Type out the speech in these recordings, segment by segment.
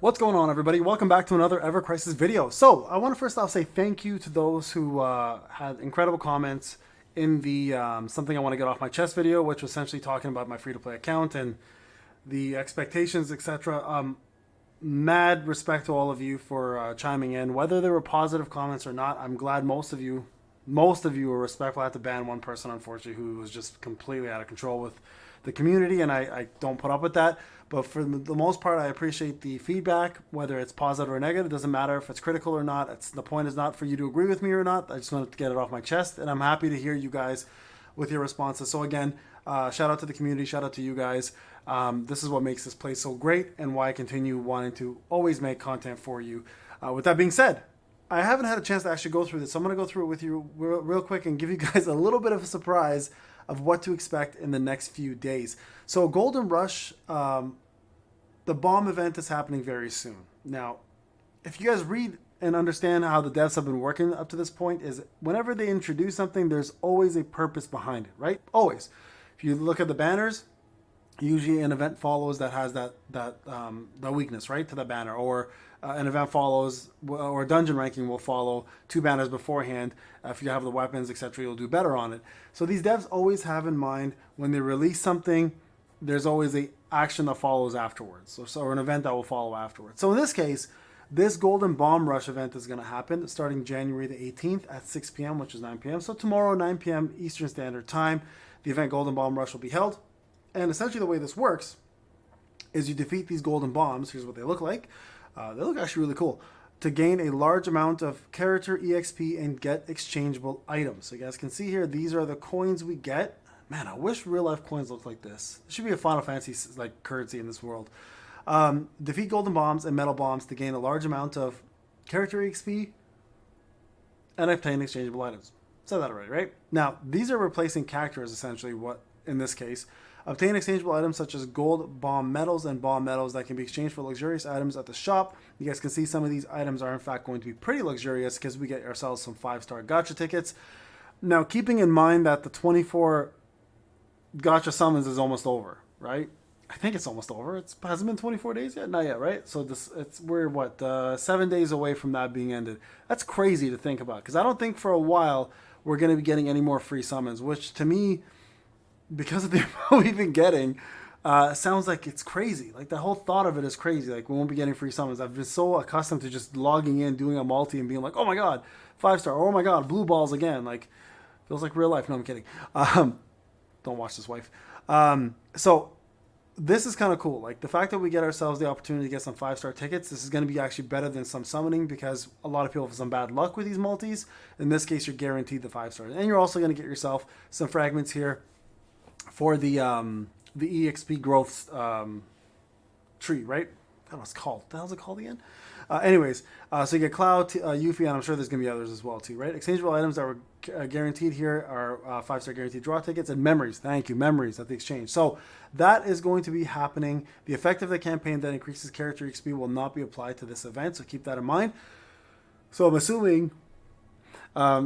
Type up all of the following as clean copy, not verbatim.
What's going on, everybody? Welcome back to another Evercrisis video. So I want to first off say thank you to those who had incredible comments in the something I want to get off my chest video, which was essentially talking about my free-to-play account and the expectations, etc. Mad respect to all of you for chiming in, whether there were positive comments or not. I'm glad most of you were respectful. I had to ban one person, unfortunately, who was just completely out of control with the community, and I don't put up with that. But for the most part, I appreciate the feedback, whether it's positive or negative. It doesn't matter if it's critical or not. The point is not for you to agree with me or not. I just wanted to get it off my chest, and I'm happy to hear you guys with your responses. So again, shout out to the community, shout out to you guys. This is what makes this place so great and why I continue wanting to always make content for you. With that being said, I haven't had a chance to actually go through this, so I'm going to go through it with you real quick and give you guys a little bit of a surprise of what to expect in the next few days. So Golden Rush, the bomb event is happening very soon. Now, if you guys read and understand how the devs have been working up to this point, is whenever they introduce something, there's always a purpose behind it, right? Always. If you look at the banners, usually an event follows that has the weakness, right, to the banner, or an event follows, or dungeon ranking will follow two banners beforehand. If you have the weapons, etc., you'll do better on it. So these devs always have in mind when they release something, there's always a action that follows afterwards, or an event that will follow afterwards. So in this case, this Golden Bomb Rush event is going to happen starting January the 18th at 6 p.m., which is 9 p.m. So tomorrow, 9 p.m. Eastern Standard Time, the event Golden Bomb Rush will be held. And essentially the way this works is you defeat these golden bombs. Here's what they look like. They look actually really cool. To gain a large amount of character EXP and get exchangeable items. So you guys can see here, these are the coins we get. Man, I wish real life coins looked like this. There should be a Final Fantasy like currency in this world. Defeat golden bombs and metal bombs to gain a large amount of character EXP and obtain exchangeable items. Said that already, right? Now, these are replacing characters essentially, what in this case. Obtain exchangeable items such as gold bomb medals and bomb medals that can be exchanged for luxurious items at the shop. You guys can see some of these items are in fact going to be pretty luxurious because we get ourselves some 5-star gacha tickets. Now, keeping in mind that the 24 gacha summons is almost over, right? I think it's almost over. It hasn't been 24 days yet? Not yet, right? So we're what, 7 days away from that being ended. That's crazy to think about because I don't think for a while we're going to be getting any more free summons, which to me, because of the amount we've been getting, sounds like it's crazy. Like the whole thought of it is crazy. Like we won't be getting free summons. I've been so accustomed to just logging in, doing a multi, and being like, "Oh my god, 5-star! Oh my god, blue balls again!" Like feels like real life. No, I'm kidding. Don't watch this, wife. So this is kind of cool. Like the fact that we get ourselves the opportunity to get some 5-star tickets. This is going to be actually better than some summoning because a lot of people have some bad luck with these multis. In this case, you're guaranteed the 5 stars, and you're also going to get yourself some fragments here for the EXP growth tree, right? That was called. What the hell's it called again? Anyways, so you get Cloud, Yuffie, and I'm sure there's going to be others as well too, right? Exchangeable items that were guaranteed here are 5-star guaranteed draw tickets and memories. Thank you, memories at the exchange. So that is going to be happening. The effect of the campaign that increases character XP will not be applied to this event, so keep that in mind. So I'm assuming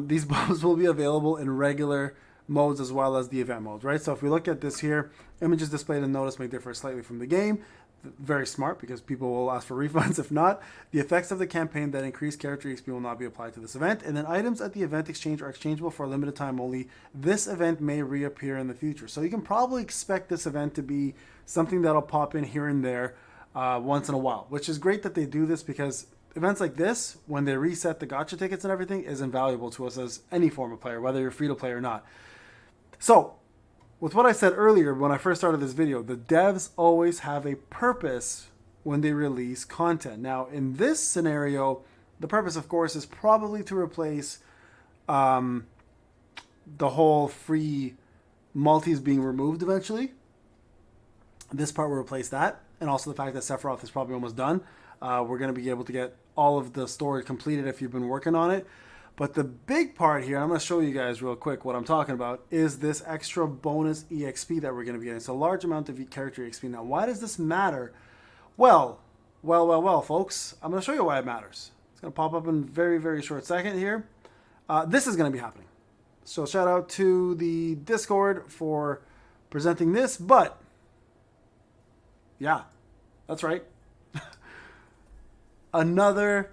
these bombs will be available in regular modes as well as the event modes, right? So if we look at this here, images displayed in Notice may differ slightly from the game. Very smart because people will ask for refunds if not. The effects of the campaign that increase character XP will not be applied to this event. And then items at the event exchange are exchangeable for a limited time only. This event may reappear in the future. So you can probably expect this event to be something that'll pop in here and there once in a while, which is great that they do this because events like this, when they reset the gacha tickets and everything, is invaluable to us as any form of player, whether you're free to play or not. So, with what I said earlier when I first started this video, the devs always have a purpose when they release content. Now, in this scenario, the purpose, of course, is probably to replace the whole free multis being removed eventually. This part will replace that, and also the fact that Sephiroth is probably almost done. We're going to be able to get all of the story completed if you've been working on it. But the big part here, I'm going to show you guys real quick what I'm talking about, is this extra bonus EXP that we're going to be getting. It's a large amount of character EXP. Now, why does this matter? Well, folks. I'm going to show you why it matters. It's going to pop up in a very, very short second here. This is going to be happening. So shout out to the Discord for presenting this. But, yeah, that's right. another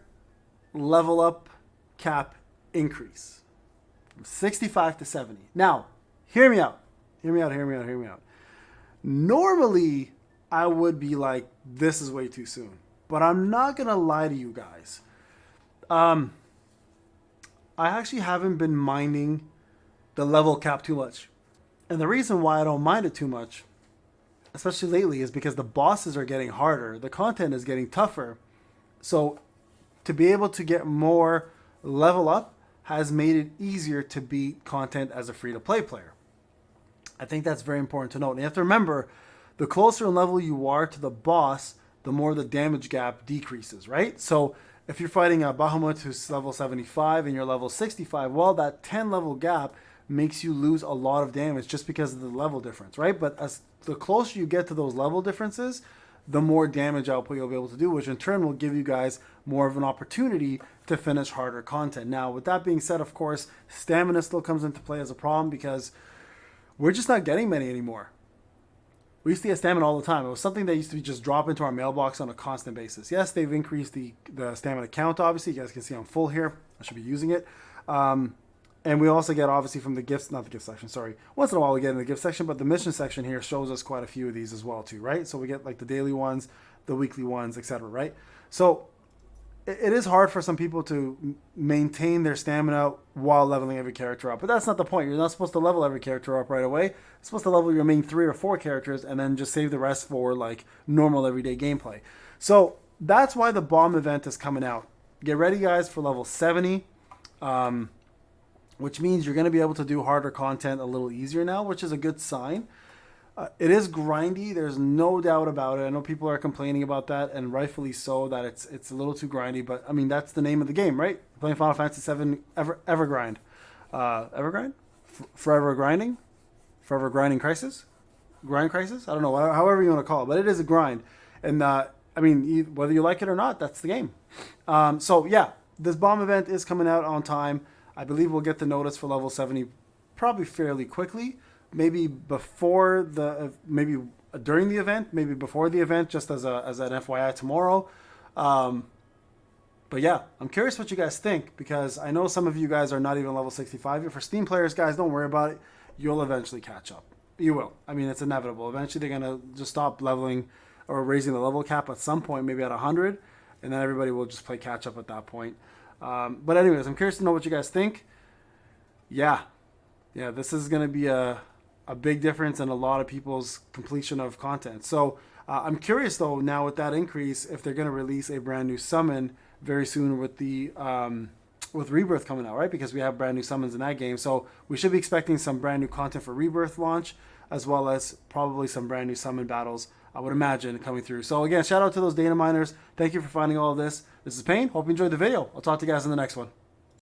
level up cap increase from 65 to 70. Now, hear me out. Hear me out, hear me out, hear me out. Normally, I would be like, this is way too soon. But I'm not going to lie to you guys. I actually haven't been minding the level cap too much. And the reason why I don't mind it too much, especially lately, is because the bosses are getting harder. The content is getting tougher. So to be able to get more level up has made it easier to beat content as a free-to-play player. I think that's very important to note. And you have to remember, the closer in level you are to the boss, the more the damage gap decreases, right? So if you're fighting a Bahamut who's level 75 and you're level 65, well, that 10 level gap makes you lose a lot of damage just because of the level difference, right? But as the closer you get to those level differences, the more damage output you'll be able to do, which in turn will give you guys more of an opportunity to finish harder content. Now, with that being said, of course, stamina still comes into play as a problem because we're just not getting many anymore. We used to get stamina all the time. It was something that used to just drop into our mailbox on a constant basis. Yes, they've increased the stamina count, obviously. You guys can see I'm full here. I should be using it. And we also get, obviously, from the gifts, not the gift section, sorry. Once in a while we get in the gift section, but the mission section here shows us quite a few of these as well, too, right? So we get like the daily ones, the weekly ones, etc., right? So it is hard for some people to maintain their stamina while leveling every character up. But that's not the point. You're not supposed to level every character up right away. You're supposed to level your main 3 or 4 characters and then just save the rest for like normal everyday gameplay. So that's why the bomb event is coming out. Get ready, guys, for level 70. Which means you're going to be able to do harder content a little easier now, which is a good sign. It is grindy. There's no doubt about it. I know people are complaining about that, and rightfully so, that it's a little too grindy. But, I mean, that's the name of the game, right? Playing Final Fantasy VII, Evergrind. Evergrind? Forever Grinding? Forever Grinding Crisis? Grind Crisis? I don't know, however you want to call it. But it is a grind. And, I mean, whether you like it or not, that's the game. So, yeah, this bomb event is coming out on time. I believe we'll get the notice for level 70 probably fairly quickly. Maybe before maybe during the event, maybe before the event, just as an FYI tomorrow. But yeah, I'm curious what you guys think, because I know some of you guys are not even level 65. For Steam players, guys, don't worry about it. You'll eventually catch up. You will. I mean, it's inevitable. Eventually, they're going to just stop leveling or raising the level cap at some point, maybe at 100, and then everybody will just play catch up at that point. But anyways, I'm curious to know what you guys think. Yeah, this is going to be a big difference in a lot of people's completion of content. So I'm curious, though, now with that increase, if they're going to release a brand new summon very soon with the with Rebirth coming out, right? Because we have brand new summons in that game. So we should be expecting some brand new content for Rebirth launch, as well as probably some brand new summon battles, I would imagine, coming through. So again, shout out to those data miners. Thank you for finding all of this. This is Payne. Hope you enjoyed the video. I'll talk to you guys in the next one.